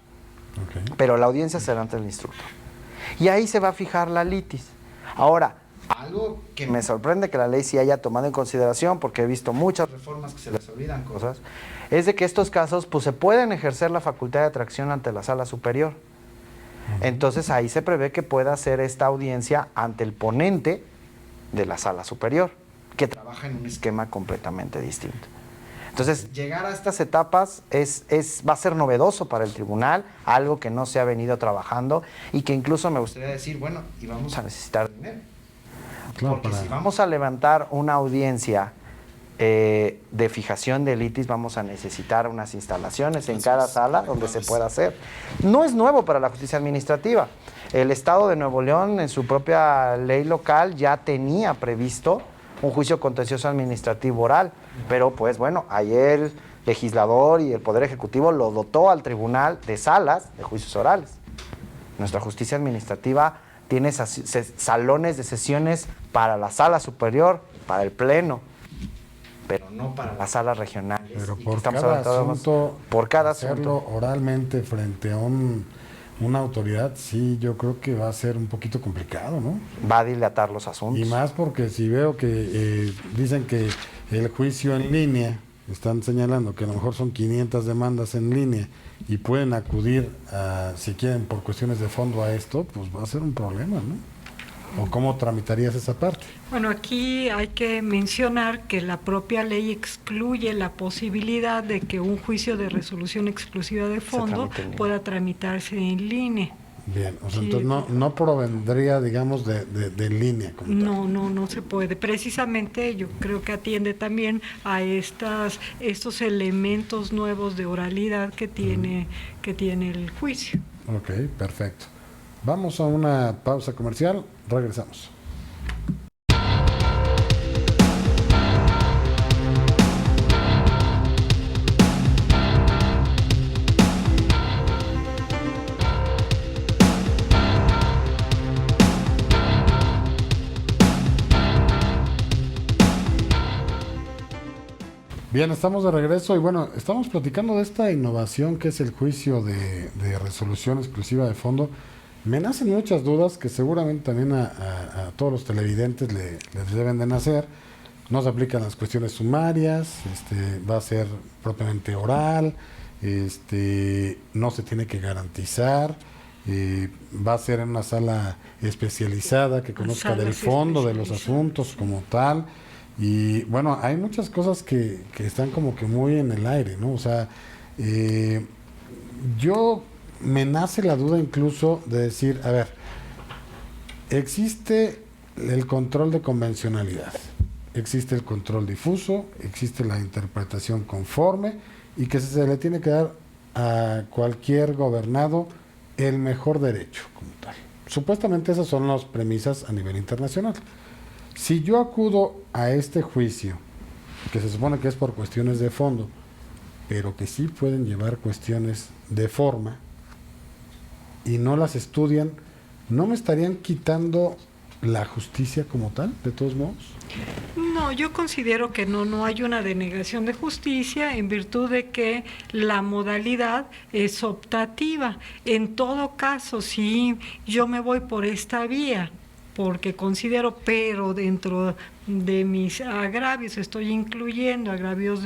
pero la audiencia será ante el instructor. Y ahí se va a fijar la litis. Ahora, algo que me sorprende que la ley sí haya tomado en consideración, porque he visto muchas reformas que se les olvidan cosas, es de que estos casos pues se pueden ejercer la facultad de atracción ante la sala superior. Entonces ahí se prevé que pueda hacer esta audiencia ante el ponente de la sala superior, que trabaja en un esquema completamente distinto. Entonces, llegar a estas etapas va a ser novedoso para el tribunal, algo que no se ha venido trabajando y que incluso me gustaría decir, bueno, y vamos a necesitar dinero. Claro, Porque si vamos a levantar una audiencia de fijación de litis, vamos a necesitar unas instalaciones en cada sala donde se pueda hacer. No es nuevo para la justicia administrativa. El Estado de Nuevo León, en su propia ley local, ya tenía previsto un juicio contencioso administrativo oral, pero pues bueno, ayer el legislador y el Poder Ejecutivo lo dotó al tribunal de salas de juicios orales. Nuestra justicia administrativa tiene salones de sesiones para la sala superior, para el pleno, pero no para las salas regionales. Pero Y por estamos cada hablando asunto, por cada hacerlo asunto. oralmente frente a una autoridad, sí, yo creo que va a ser un poquito complicado, ¿no? Va a dilatar los asuntos. Y más porque si veo que dicen que el juicio en línea, están señalando que a lo mejor son 500 demandas en línea y pueden acudir, si quieren, por cuestiones de fondo a esto, pues va a ser un problema, ¿no? ¿O cómo tramitarías esa parte? Bueno, aquí hay que mencionar que la propia ley excluye la posibilidad de que un juicio de resolución exclusiva de fondo pueda tramitarse en línea. Bien, o sea, Sí, entonces no provendría, digamos, de línea. Como tal. No se puede. Precisamente yo creo que atiende también a estos elementos nuevos de oralidad que tiene el juicio. Ok, perfecto. Vamos a una pausa comercial, regresamos. Bien, estamos de regreso y bueno, estamos platicando de esta innovación que es el juicio de resolución exclusiva de fondo. Me nacen muchas dudas que seguramente también a todos los televidentes les deben de nacer. No se aplican las cuestiones sumarias, va a ser propiamente oral, no se tiene que garantizar, va a ser en una sala especializada que conozca del fondo de los asuntos como tal. Y bueno, hay muchas cosas que están como que muy en el aire, ¿no? O sea, yo me nace la duda incluso de decir, a ver, existe el control de convencionalidad, existe el control difuso, existe la interpretación conforme y que se le tiene que dar a cualquier gobernado el mejor derecho como tal. Supuestamente esas son las premisas a nivel internacional. Si yo acudo a este juicio, que se supone que es por cuestiones de fondo, pero que sí pueden llevar cuestiones de forma, y no las estudian, ¿no me estarían quitando la justicia como tal, de todos modos? No, yo considero que no hay una denegación de justicia en virtud de que la modalidad es optativa. En todo caso, si yo me voy por esta vía, porque considero, pero dentro de mis agravios estoy incluyendo agravios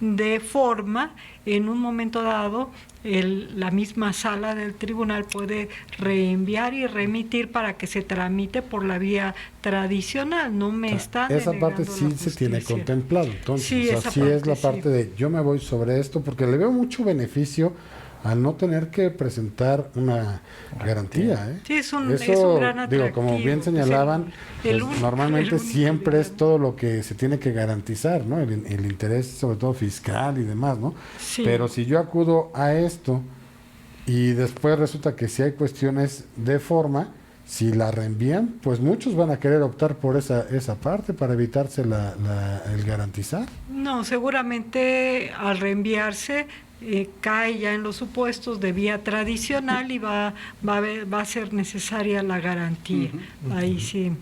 de forma, en un momento dado la misma sala del tribunal puede reenviar y remitir para que se tramite por la vía tradicional. No me está esa parte denegando sí la se justicia. tiene contemplado. Entonces, Sí, o sea, esa sí es la parte parte sí. de yo me voy sobre esto, porque le veo mucho beneficio al no tener que presentar una garantía. Sí, es un gran digo, como bien atractivo, señalaban, el pues, único- normalmente el único siempre es lugar. todo lo que se tiene que garantizar, ¿no? El interés, sobre todo fiscal y demás, ¿no? Sí. Pero si yo acudo a esto y después resulta que si hay cuestiones de forma, si la reenvían, pues muchos van a querer optar por esa parte para evitarse el garantizar. No, seguramente al reenviarse cae ya en los supuestos de vía tradicional y va a ser necesaria la garantía. Ahí sí.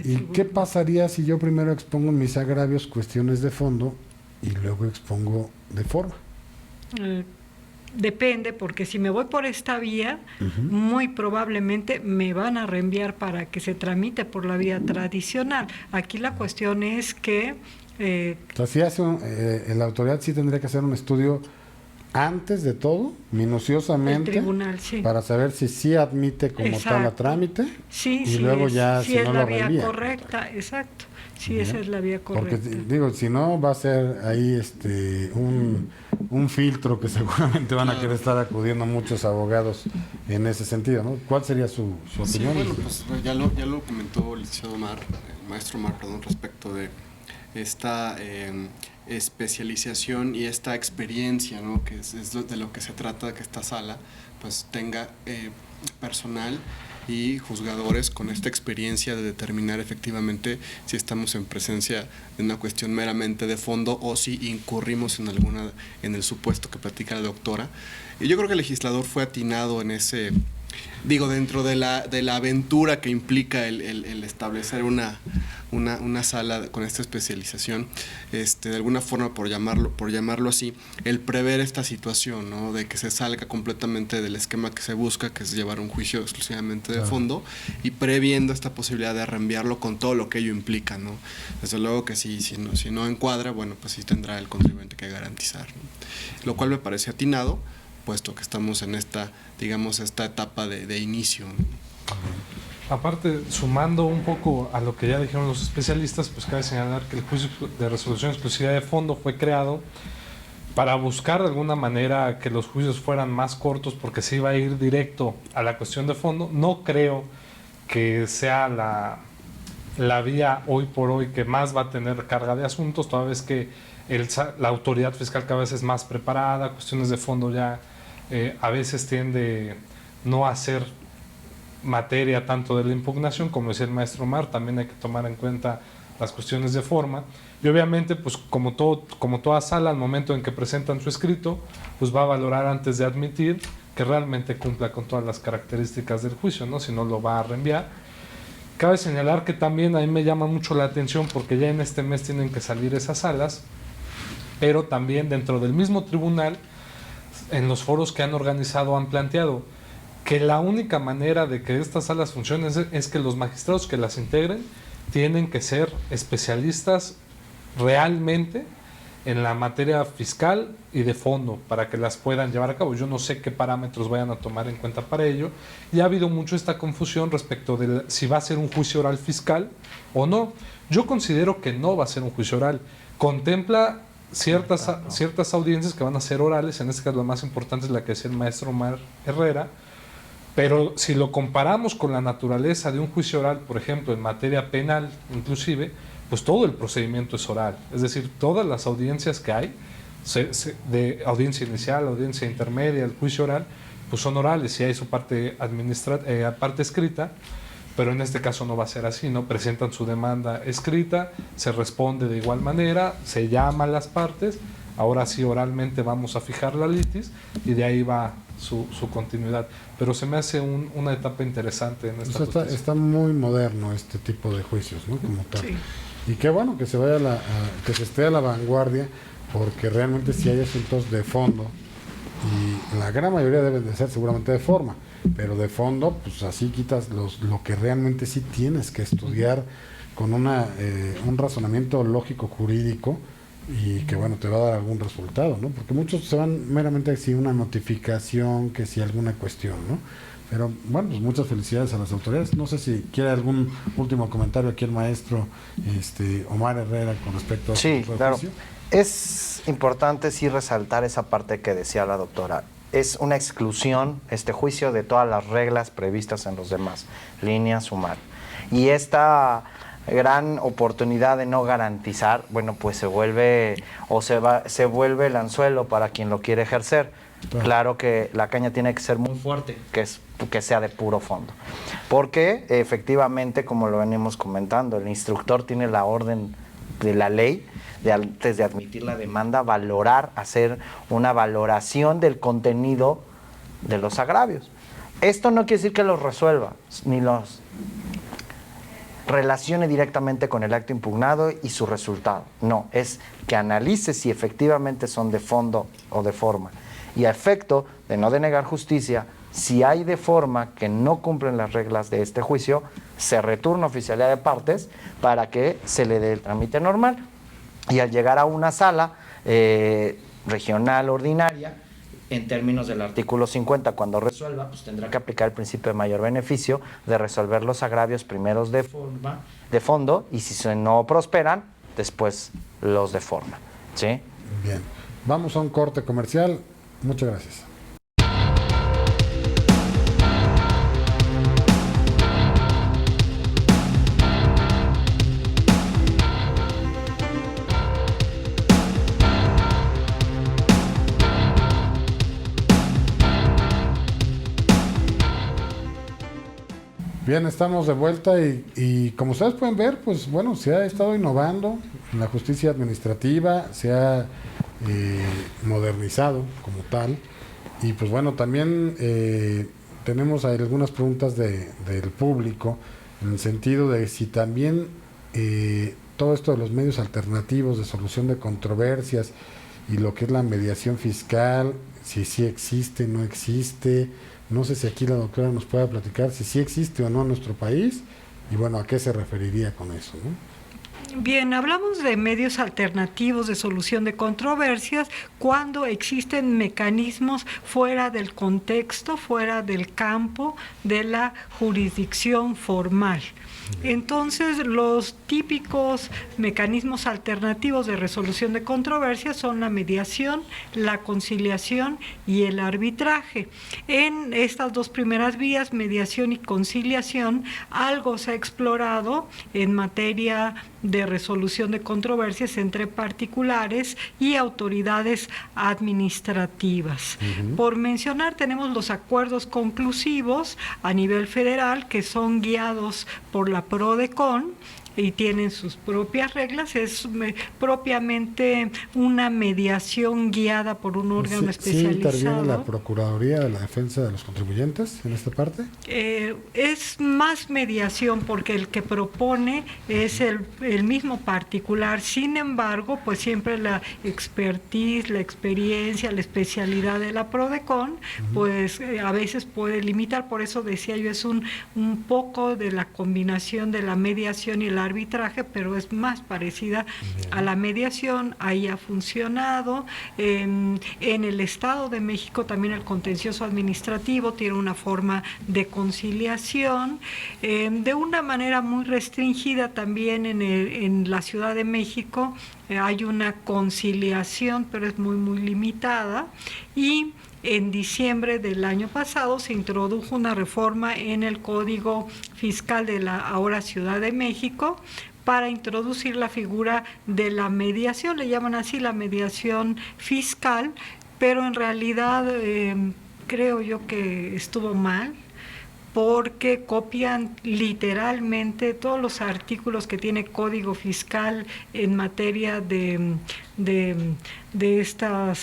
¿Y qué pasaría si yo primero expongo en mis agravios cuestiones de fondo y luego expongo de forma? Depende, porque si me voy por esta vía, muy probablemente me van a reenviar para que se tramite por la vía tradicional. Aquí la cuestión es que... O sea, si hace la autoridad sí tendría que hacer un estudio antes de todo, minuciosamente, el tribunal, sí. para saber si sí admite como tal a Exacto. trámite Sí, y sí luego es, ya sí si es no la lo vía reenvía. correcta, exacto. Sí, esa es la vía Porque correcta. digo, si no va a ser ahí un filtro que seguramente van a querer estar acudiendo muchos abogados en ese sentido, ¿no? ¿Cuál sería su Sí, opinión? bueno, pues ya lo comentó el licenciado Omar, el maestro Omar, perdón, respecto de esta especialización y esta experiencia, ¿no? Que es de lo que se trata, que esta sala pues tenga personal y juzgadores con esta experiencia de determinar efectivamente si estamos en presencia de una cuestión meramente de fondo o si incurrimos en el supuesto que platica la doctora. Y yo creo que el legislador fue atinado en ese, dentro de la aventura que implica el establecer una sala con esta especialización, de alguna forma, por llamarlo así, el prever esta situación, ¿no? De que se salga completamente del esquema que se busca, que es llevar un juicio exclusivamente de fondo, y previendo esta posibilidad de reenviarlo con todo lo que ello implica, ¿no? Desde luego que si no encuadra, bueno, pues sí tendrá el contribuyente que garantizar, ¿no? Lo cual me parece atinado, puesto que estamos en esta etapa de inicio, ¿no? Aparte, sumando un poco a lo que ya dijeron los especialistas, pues cabe señalar que el juicio de resolución exclusiva de fondo fue creado para buscar de alguna manera que los juicios fueran más cortos, porque se iba a ir directo a la cuestión de fondo. No creo que sea la vía hoy por hoy que más va a tener carga de asuntos, toda vez que la autoridad fiscal cada vez es más preparada, cuestiones de fondo ya a veces tiende no a ser materia tanto de la impugnación, como decía el maestro Omar, también hay que tomar en cuenta las cuestiones de forma, y obviamente pues como toda sala, al momento en que presentan su escrito, pues va a valorar antes de admitir que realmente cumpla con todas las características del juicio, ¿no? Si no, lo va a reenviar. Cabe señalar que también a mí me llama mucho la atención, porque ya en este mes tienen que salir esas salas, pero también dentro del mismo tribunal, en los foros que han organizado, han planteado que la única manera de que estas salas funcionen es que los magistrados que las integren tienen que ser especialistas realmente en la materia fiscal y de fondo para que las puedan llevar a cabo. Yo no sé qué parámetros vayan a tomar en cuenta para ello, y ha habido mucho esta confusión respecto de si va a ser un juicio oral fiscal o no. Yo considero que no va a ser un juicio oral. Contempla ciertas audiencias que van a ser orales, en este caso la más importante es la que es el maestro Omar Herrera, pero si lo comparamos con la naturaleza de un juicio oral, por ejemplo, en materia penal inclusive, pues todo el procedimiento es oral. Es decir, todas las audiencias que hay, de audiencia inicial, audiencia intermedia, el juicio oral, pues son orales y hay su parte escrita, pero en este caso no va a ser así, ¿no? Presentan su demanda escrita, se responde de igual manera, se llama a las partes, ahora sí oralmente vamos a fijar la litis y de ahí va su continuidad. Pero se me hace una etapa interesante en esta justicia. Está muy moderno este tipo de juicios, ¿no? Como tal. Sí. Y qué bueno que se vaya que se esté a la vanguardia, porque realmente sí hay asuntos de fondo y la gran mayoría deben de ser seguramente de forma, pero de fondo, pues así quitas lo que realmente sí tienes que estudiar con un razonamiento lógico jurídico, y que bueno, te va a dar algún resultado, ¿no? Porque muchos se van meramente si una notificación, que si alguna cuestión, ¿no? Pero bueno, pues muchas felicidades a las autoridades. No sé si quiere algún último comentario aquí el maestro Omar Herrera con respecto a Sí, su claro. juicio. Es importante sí resaltar esa parte que decía la doctora. Es una exclusión, este juicio, de todas las reglas previstas en los demás líneas sumarias. Y esta gran oportunidad de no garantizar, bueno, pues se vuelve el anzuelo para quien lo quiere ejercer. Claro que la caña tiene que ser muy fuerte, que sea de puro fondo. Porque efectivamente, como lo venimos comentando, el instructor tiene la orden de la ley de antes de admitir la demanda, hacer una valoración del contenido de los agravios. Esto no quiere decir que los resuelva, ni los relacione directamente con el acto impugnado y su resultado. No, es que analice si efectivamente son de fondo o de forma. Y a efecto de no denegar justicia, si hay de forma que no cumplen las reglas de este juicio, se returna oficialidad de partes para que se le dé el trámite normal. Y al llegar a una sala regional ordinaria, en términos del artículo 50, cuando resuelva, pues tendrá que aplicar el principio de mayor beneficio de resolver los agravios primeros de fondo, y si no prosperan, después los de forma. ¿Sí? Bien. Vamos a un corte comercial. Muchas gracias. Bien, estamos de vuelta y como ustedes pueden ver, pues bueno, se ha estado innovando en la justicia administrativa, se ha modernizado como tal, y pues bueno, también tenemos algunas preguntas del público en el sentido de si también todo esto de los medios alternativos de solución de controversias y lo que es la mediación fiscal, si sí existe, no existe. No sé si aquí la doctora nos pueda platicar si sí existe o no en nuestro país y bueno, ¿a qué se referiría con eso, no? Bien, hablamos de medios alternativos de solución de controversias cuando existen mecanismos fuera del contexto, fuera del campo de la jurisdicción formal. Entonces, los típicos mecanismos alternativos de resolución de controversias son la mediación, la conciliación y el arbitraje. En estas dos primeras vías, mediación y conciliación, algo se ha explorado en materia de resolución de controversias entre particulares y autoridades administrativas. Por mencionar, tenemos los acuerdos conclusivos a nivel federal que son guiados por la PRODECON y tienen sus propias reglas, es propiamente una mediación guiada por un órgano especializado. ¿Sí interviene la Procuraduría de la Defensa de los Contribuyentes en esta parte? Es más mediación porque el que propone es el mismo particular, sin embargo, pues siempre la expertise, la experiencia, la especialidad de la PRODECON, pues a veces puede limitar, por eso decía yo, es un poco de la combinación de la mediación y el arbitraje, pero es más parecida a la mediación. Ahí ha funcionado. En el Estado de México también el contencioso administrativo tiene una forma de conciliación, de una manera muy restringida también en la Ciudad de México hay una conciliación, pero es muy, muy limitada, y en diciembre del año pasado se introdujo una reforma en el Código Fiscal de la ahora Ciudad de México para introducir la figura de la mediación, le llaman así la mediación fiscal, pero en realidad creo yo que estuvo mal, porque copian literalmente todos los artículos que tiene Código Fiscal en materia de esta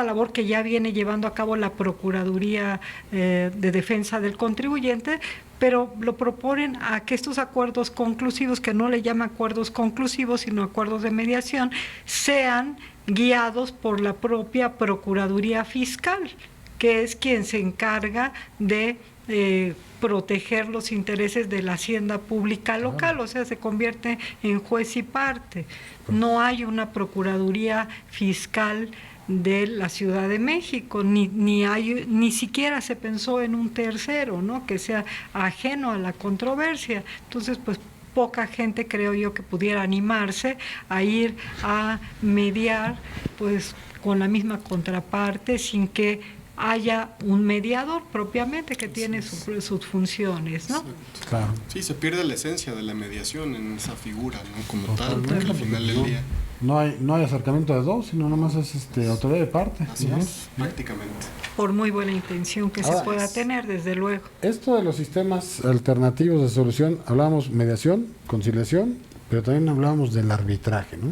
labor que ya viene llevando a cabo la Procuraduría de Defensa del Contribuyente, pero lo proponen a que estos acuerdos conclusivos, que no le llaman acuerdos conclusivos, sino acuerdos de mediación, sean guiados por la propia Procuraduría Fiscal, que es quien se encarga de proteger los intereses de la hacienda pública local, o sea, se convierte en juez y parte. No hay una Procuraduría Fiscal de la Ciudad de México, ni siquiera se pensó en un tercero, ¿no?, que sea ajeno a la controversia. Entonces, pues poca gente creo yo que pudiera animarse a ir a mediar pues con la misma contraparte sin que haya un mediador propiamente que tiene sus funciones, ¿no? Claro. Sí, se pierde la esencia de la mediación en esa figura, ¿no?, como tal, porque al final del día No hay acercamiento de dos, sino nomás es autoridad de parte. así es, prácticamente. Por muy buena intención que Ahora, se pueda tener, desde luego. Esto de los sistemas alternativos de solución, hablábamos mediación, conciliación, pero también hablábamos del arbitraje, ¿no?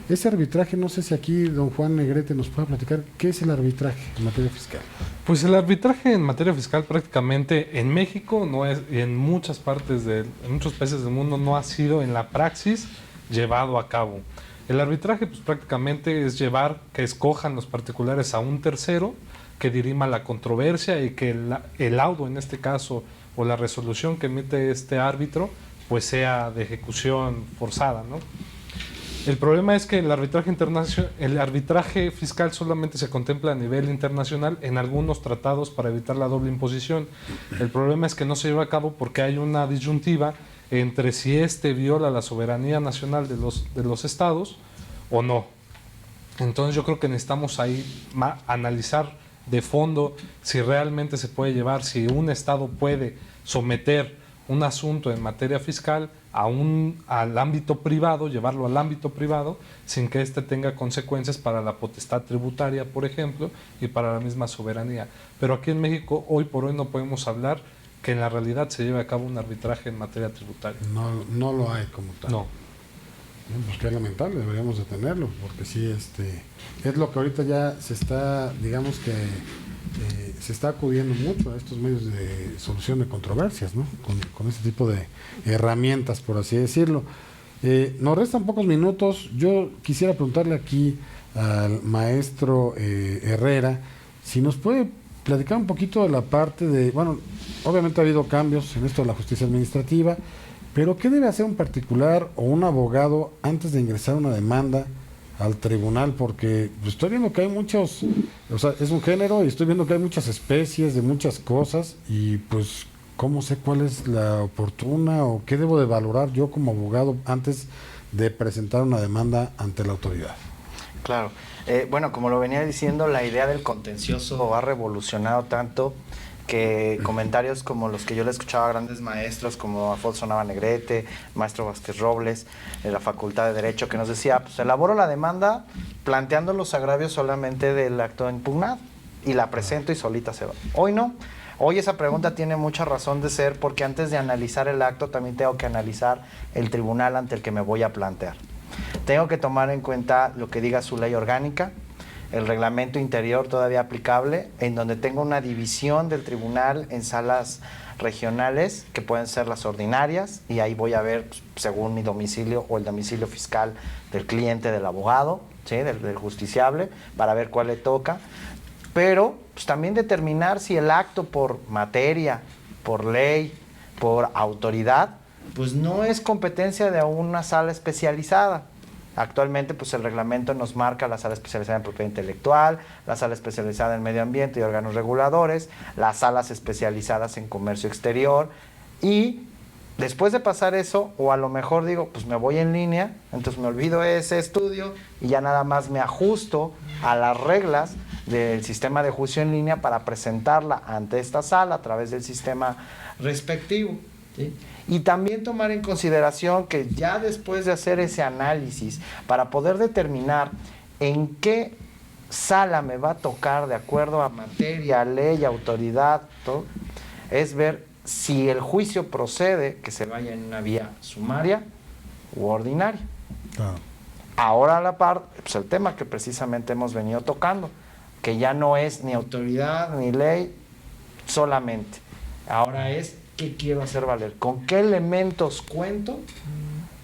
Ese arbitraje, no sé si aquí don Juan Negrete nos puede platicar, ¿qué es el arbitraje en materia fiscal? Pues el arbitraje en materia fiscal prácticamente en México no es, y en muchas partes en muchos países del mundo no ha sido en la praxis llevado a cabo. El arbitraje pues prácticamente es llevar que escojan los particulares a un tercero que dirima la controversia y que el laudo en este caso o la resolución que emite este árbitro pues sea de ejecución forzada, ¿no? El problema es que el arbitraje fiscal solamente se contempla a nivel internacional en algunos tratados para evitar la doble imposición. El problema es que no se lleva a cabo porque hay una disyuntiva entre si viola la soberanía nacional de los estados o no. Entonces yo creo que necesitamos ahí analizar de fondo si realmente se puede llevar, si un estado puede someter un asunto en materia fiscal al ámbito privado, llevarlo al ámbito privado, sin que éste tenga consecuencias para la potestad tributaria, por ejemplo, y para la misma soberanía. Pero aquí en México, hoy por hoy, no podemos hablar que en la realidad se lleve a cabo un arbitraje en materia tributaria. No lo hay como tal. No. Pues qué lamentable, deberíamos de tenerlo, porque sí, es lo que ahorita ya se está, digamos que se está acudiendo mucho a estos medios de solución de controversias, ¿no? Con este tipo de herramientas, por así decirlo. Nos restan pocos minutos. Yo quisiera preguntarle aquí al maestro Herrera si nos puede platicar un poquito de la parte de, bueno, obviamente ha habido cambios en esto de la justicia administrativa, pero ¿qué debe hacer un particular o un abogado antes de ingresar una demanda al tribunal? Porque pues, estoy viendo que hay muchos, o sea, es un género y estoy viendo que hay muchas especies de muchas cosas y pues, ¿cómo sé cuál es la oportuna o qué debo de valorar yo como abogado antes de presentar una demanda ante la autoridad? Claro. Bueno, como lo venía diciendo, la idea del contencioso ha revolucionado tanto que comentarios como los que yo le escuchaba a grandes maestros como Alfonso Nava Negrete, maestro Vázquez Robles, de la Facultad de Derecho, que nos decía, pues elaboro la demanda planteando los agravios solamente del acto impugnado y la presento y solita se va. Hoy no. Hoy esa pregunta tiene mucha razón de ser porque antes de analizar el acto también tengo que analizar el tribunal ante el que me voy a plantear. Tengo que tomar en cuenta lo que diga su ley orgánica, el reglamento interior todavía aplicable, en donde tengo una división del tribunal en salas regionales, que pueden ser las ordinarias, y ahí voy a ver, pues, según mi domicilio o el domicilio fiscal del cliente, del abogado, ¿sí? del justiciable, para ver cuál le toca. Pero pues, también determinar si el acto por materia, por ley, por autoridad, pues no es competencia de una sala especializada. Actualmente, pues el reglamento nos marca la sala especializada en propiedad intelectual, la sala especializada en medio ambiente y órganos reguladores, las salas especializadas en comercio exterior, y después de pasar eso, o a lo mejor digo, pues me voy en línea, entonces me olvido ese estudio y ya nada más me ajusto a las reglas del sistema de juicio en línea para presentarla ante esta sala a través del sistema respectivo, ¿sí? Y también tomar en consideración que ya después de hacer ese análisis, para poder determinar en qué sala me va a tocar de acuerdo a materia, ley, autoridad, todo, es ver si el juicio procede que se vaya en una vía sumaria u ordinaria. Ah. Ahora a la par, pues el tema que precisamente hemos venido tocando, que ya no es ni autoridad ni ley solamente. Ahora es ¿qué quiero hacer valer? ¿Con qué elementos cuento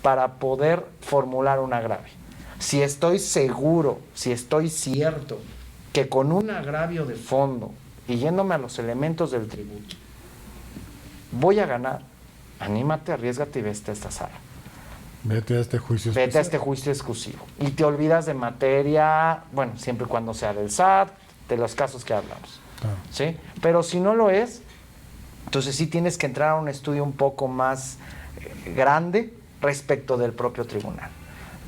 para poder formular un agravio? Si estoy seguro, si estoy cierto que con un agravio de fondo y yéndome a los elementos del tributo voy a ganar, anímate, arriésgate y vete a esta sala. Vete a este juicio exclusivo. Vete a este juicio exclusivo. Y te olvidas de materia, bueno, siempre y cuando sea del SAT, de los casos que hablamos. ¿Sí? Pero si no lo es, entonces sí tienes que entrar a un estudio un poco más grande respecto del propio tribunal.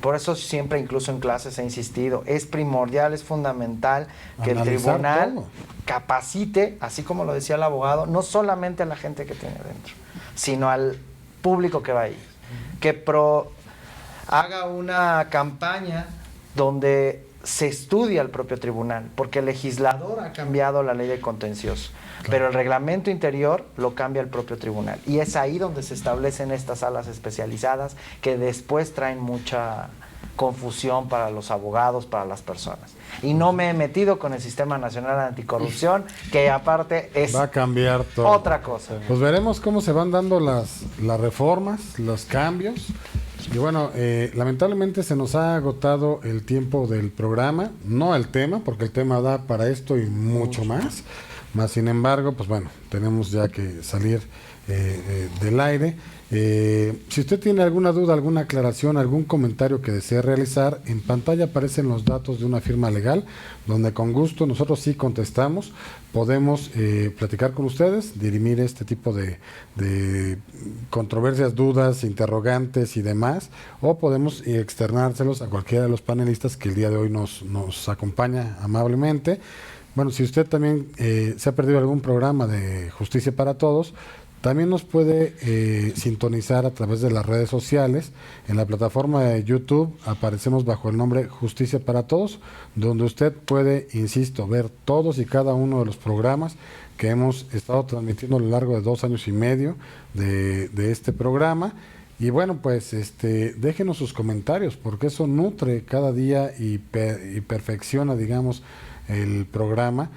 Por eso siempre, incluso en clases, he insistido, es primordial, es fundamental que el tribunal todo capacite, así como lo decía el abogado, no solamente a la gente que tiene dentro, sino al público que va a ir. Que haga una campaña donde se estudia el propio tribunal, porque el legislador ha cambiado la ley de contencioso, pero el reglamento interior lo cambia el propio tribunal. Y es ahí donde se establecen estas salas especializadas que después traen mucha confusión para los abogados, para las personas. Y no me he metido con el Sistema Nacional Anticorrupción, que aparte es va a cambiar todo. Otra cosa. Pues veremos cómo se van dando las reformas, los cambios. Y bueno, lamentablemente se nos ha agotado el tiempo del programa, no el tema, porque el tema da para esto y mucho más. Más sin embargo, pues bueno, tenemos ya que salir del aire. Si usted tiene alguna duda, alguna aclaración, algún comentario que desee realizar, en pantalla aparecen los datos de una firma legal, donde con gusto nosotros sí contestamos, podemos platicar con ustedes, dirimir este tipo de controversias, dudas, interrogantes y demás, o podemos externárselos a cualquiera de los panelistas que el día de hoy nos acompaña amablemente. Bueno, si usted también se ha perdido algún programa de Justicia para Todos, también nos puede sintonizar a través de las redes sociales. En la plataforma de YouTube aparecemos bajo el nombre Justicia para Todos, donde usted puede, insisto, ver todos y cada uno de los programas que hemos estado transmitiendo a lo largo de 2 años y medio de este programa. Y bueno, pues déjenos sus comentarios, porque eso nutre cada día y perfecciona, digamos, el programa.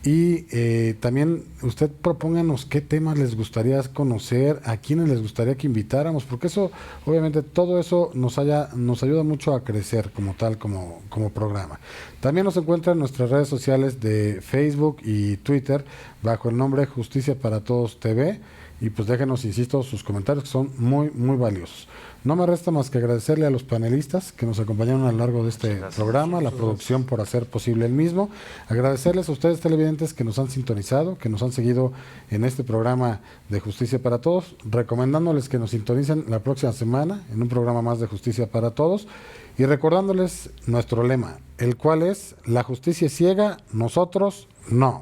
Y también usted propónganos qué temas les gustaría conocer, a quiénes les gustaría que invitáramos, porque eso, obviamente, todo eso nos ayuda mucho a crecer como tal, como programa. También nos encuentra en nuestras redes sociales de Facebook y Twitter bajo el nombre Justicia para Todos TV. Y pues déjenos, insisto, sus comentarios, que son muy, muy valiosos. No me resta más que agradecerle a los panelistas que nos acompañaron a lo largo de este programa, la producción por hacer posible el mismo. Agradecerles a ustedes, televidentes, que nos han sintonizado, que nos han seguido en este programa de Justicia para Todos, recomendándoles que nos sintonicen la próxima semana en un programa más de Justicia para Todos, y recordándoles nuestro lema, el cual es: la justicia es ciega, nosotros no.